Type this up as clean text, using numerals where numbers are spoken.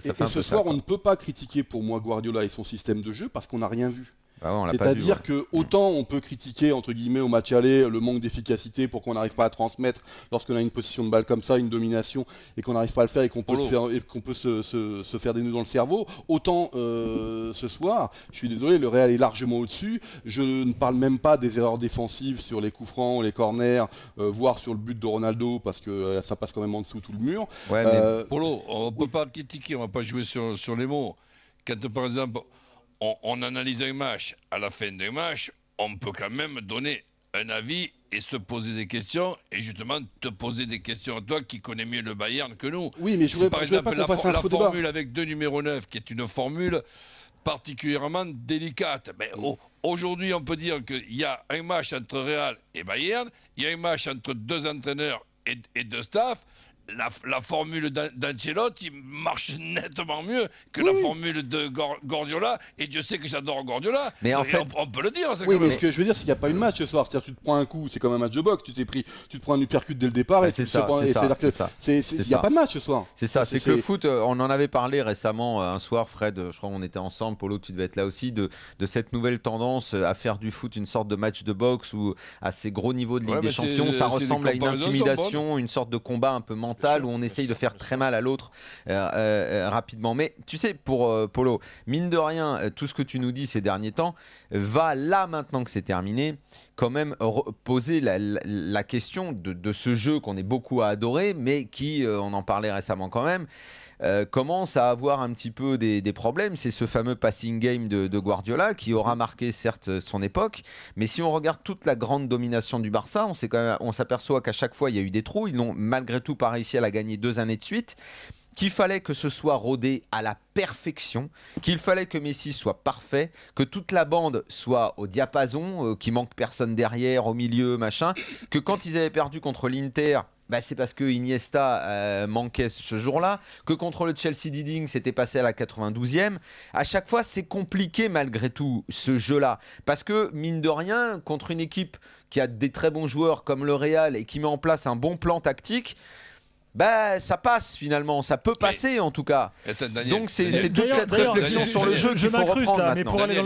Et ce soir, on ne peut pas critiquer pour moi Guardiola et son système de jeu parce qu'on n'a rien vu. C'est-à-dire que autant on peut critiquer entre guillemets au match aller le manque d'efficacité pour qu'on n'arrive pas à transmettre lorsqu'on a une position de balle comme ça, une domination et qu'on n'arrive pas à le faire et qu'on peut, se faire des nœuds dans le cerveau, autant ce soir, je suis désolé, le Real est largement au-dessus. Je ne parle même pas des erreurs défensives sur les coups francs, les corners, voire sur le but de Ronaldo parce que ça passe quand même en dessous tout le mur. Polo, on ne peut pas critiquer, on ne va pas jouer sur les mots. Quand par exemple on analyse un match, à la fin d'un match, on peut quand même donner un avis et se poser des questions, et justement te poser des questions à toi qui connais mieux le Bayern que nous. Oui, mais je voudrais pas qu'on fasse un faux débat. La formule avec deux numéros 9, qui est une formule particulièrement délicate. Mais aujourd'hui, on peut dire qu'il y a un match entre Real et Bayern, il y a un match entre deux entraîneurs et deux staffs. La formule d'Ancelotti marche nettement mieux que la formule de Guardiola, et Dieu sait que j'adore Guardiola, mais en fait, on peut le dire. Oui, mais ce que je veux dire, c'est qu'il n'y a pas une match ce soir. C'est-à-dire que tu te prends un coup, c'est comme un match de boxe, tu te prends un uppercut dès le départ, il n'y a pas de match ce soir. C'est ça, c'est que le foot, on en avait parlé récemment un soir, Fred, je crois qu'on était ensemble, Polo, tu devais être là aussi, de cette nouvelle tendance à faire du foot une sorte de match de boxe ou à ces gros niveaux de Ligue des Champions, ça ressemble à une intimidation, une sorte de combat un peu mental où on essaye de faire très mal à l'autre rapidement. Mais tu sais, pour Polo, mine de rien, tout ce que tu nous dis ces derniers temps va là, maintenant que c'est terminé, quand même poser la question de ce jeu qu'on est beaucoup à adorer, mais qui, on en parlait récemment quand même, commence à avoir un petit peu des problèmes. C'est ce fameux passing game de Guardiola qui aura marqué certes son époque, mais si on regarde toute la grande domination du Barça, on s'aperçoit qu'à chaque fois il y a eu des trous. Ils n'ont malgré tout pas réussi à la gagner 2 années de suite, qu'il fallait que ce soit rodé à la perfection, qu'il fallait que Messi soit parfait, que toute la bande soit au diapason, qu'il manque personne derrière, au milieu, machin, que quand ils avaient perdu contre l'Inter, c'est parce que Iniesta manquait ce jour-là, que contre le Chelsea Diding, c'était passé à la 92e. À chaque fois, c'est compliqué malgré tout, ce jeu-là. Parce que, mine de rien, contre une équipe qui a des très bons joueurs comme le Real et qui met en place un bon plan tactique, ça passe finalement, ça peut passer en tout cas. Donc c'est toute cette réflexion sur le jeu qu'il faut reprendre maintenant.